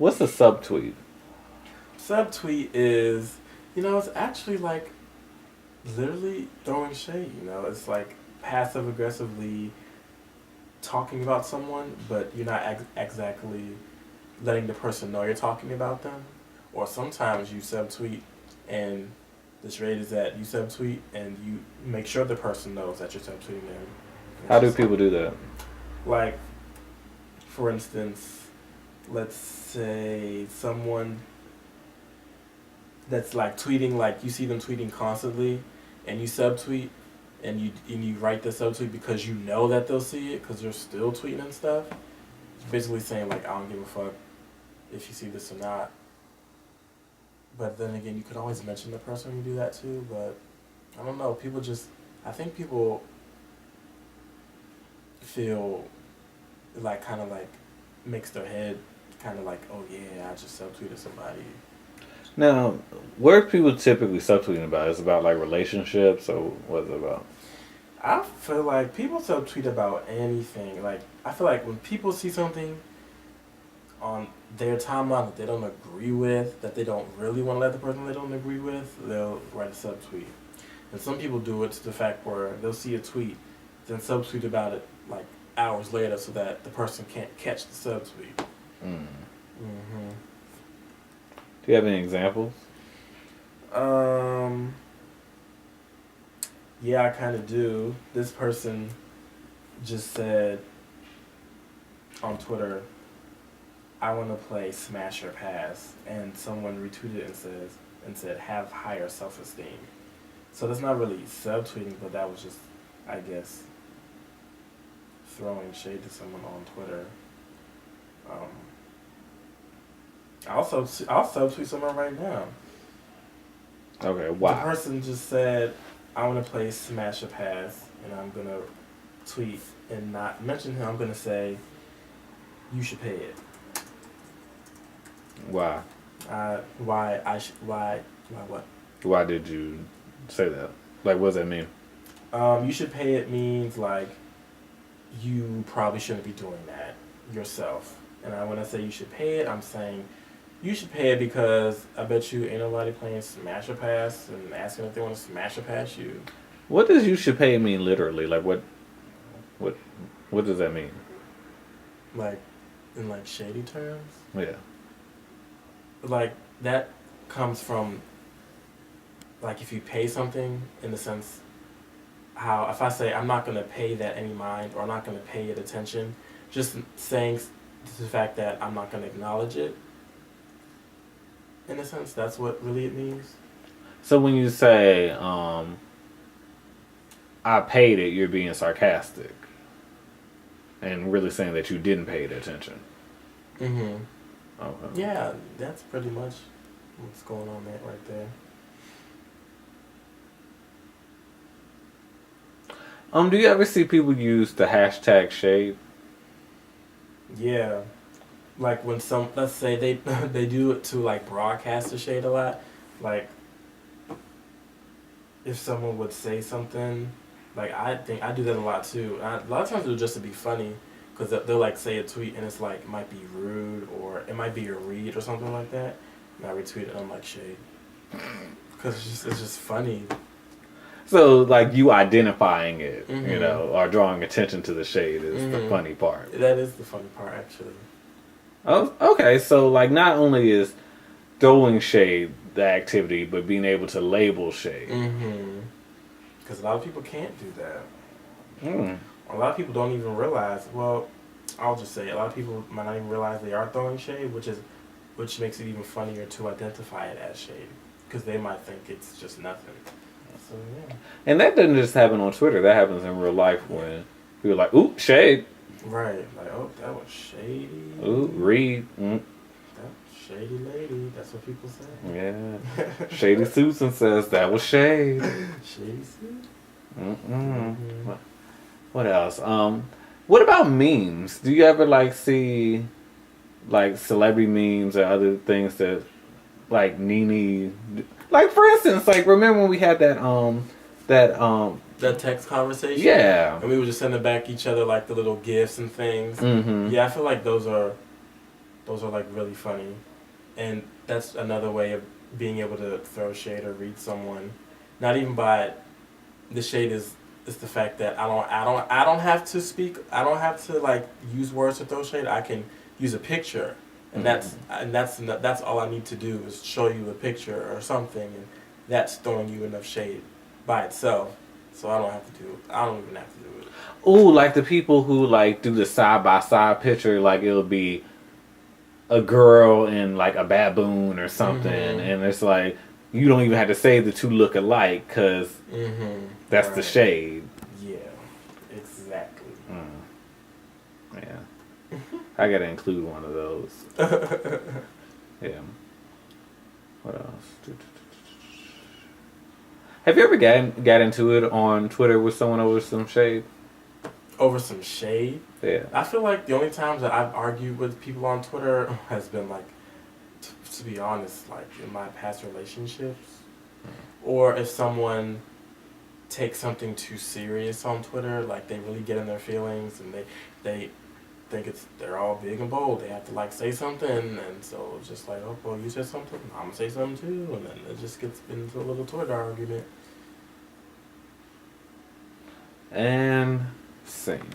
What's a subtweet? Subtweet is, it's actually like literally throwing shade. It's like passive aggressively talking about someone, but you're not exactly letting the person know you're talking about them. Or sometimes you subtweet and the charade is that you subtweet and you make sure the person knows that you're subtweeting them. And How it's do just people do that? like, for instance, let's say someone that's like tweeting, like you see them tweeting constantly, and you subtweet, and you write the subtweet because you know that they'll see it because you're still tweeting and stuff. It's basically saying like I don't give a fuck if you see this or not. But then again, you could always mention the person when you do that too. But I don't know. I think people feel like kind of like makes their head kind of like, oh yeah, I just subtweeted somebody. Now, what are people typically subtweeting about? Is it about like relationships or what's it about? I feel like people subtweet about anything. Like I feel like when people see something on their timeline that they don't agree with, that they don't really want to let the person they don't agree with, they'll write a subtweet. And some people do it to the fact where they'll see a tweet, then subtweet about it like hours later so that the person can't catch the subtweet. Mm. Mm-hmm. Do you have any examples? Yeah, I kind of do. This person just said on Twitter, "I want to play Smash or Pass," and someone retweeted and said, "Have higher self-esteem." So that's not really subtweeting, but that was just, I guess, throwing shade to someone on Twitter. Um, I'll subtweet someone right now. Okay, The why? person just said, "I want to play Smash or Pass," and I'm gonna tweet and not mention him. I'm gonna say, "You should pay it." Why? Why what? Why did you say that? Like, what does that mean? You should pay it means like you probably shouldn't be doing that yourself. And when I say you should pay it, I'm saying you should pay it because I bet you ain't nobody playing Smash or Pass and asking if they want to Smash or Pass you. What does "you should pay" mean literally? Like, what, what does that mean? Like, in like shady terms. Yeah. Like, that comes from, like, if you pay something in the sense, how, if I say I'm not going to pay that any mind or I'm not going to pay it attention, just saying the fact that I'm not going to acknowledge it, in a sense, that's what really it means. So when you say, "I paid it," you're being sarcastic and really saying that you didn't pay it attention. Mm-hmm. Okay. Yeah, that's pretty much what's going on there, right there. Do you ever see people use the hashtag shade? Yeah. Like when let's say they they do it to like broadcast the shade a lot. Like if someone would say something, like I think I do that a lot too. A lot of times it'll just to be funny, because they'll like say a tweet and it's like it might be rude or it might be a read or something like that, and I retweet it. And I'm like shade, because it's just funny. So like you identifying it, Mm-hmm. or drawing attention to the shade is the Mm-hmm. funny part. That is the funny part, actually. Oh, okay. So like not only is throwing shade the activity, but being able to label shade. Mm-hmm. Because a lot of people can't do that. Mm. A lot of people don't even realize. Well, I'll just say a lot of people might not even realize they are throwing shade, which makes it even funnier to identify it as shade, because they might think it's just nothing. So yeah. And that doesn't just happen on Twitter. That happens in real life when people are like, "Ooh, shade." Right. Like, oh, that was shady. Ooh, read. That shady lady. That's what people say. Yeah. Shady Susan says that was shade. Shady suit. Mm-mm. What else? What about memes? Do you ever like see like celebrity memes or other things that like Nene, like for instance, like remember when we had That text conversation. yeah. And we were just sending back each other like the little gifts and things. Mm-hmm. Yeah, I feel like those Those are like really funny, and that's another way of being able to throw shade or read someone. Not even by the shade is the fact that I don't have to speak. I don't have to like use words to throw shade. I can use a picture, and that's all I need to do is show you a picture or something, and that's throwing you enough shade by itself. So I don't have to do. I don't even have to do it. Ooh, like the people who like do the side by side picture, like it'll be a girl and like a baboon or something, and it's like you don't even have to say the two look alike because that's the shade. Yeah, exactly. Yeah, I gotta include one of those. Yeah. What else? Have you ever got into it on Twitter with someone over some shade? Over some shade? Yeah. I feel like the only times that I've argued with people on Twitter has been like, to be honest, like in my past relationships, or if someone takes something too serious on Twitter, like they really get in their feelings and they think they're all big and bold. They have to like say something, and so it's just like, oh well, you said something, I'm gonna say something too, and then it just gets into a little Twitter argument. And same.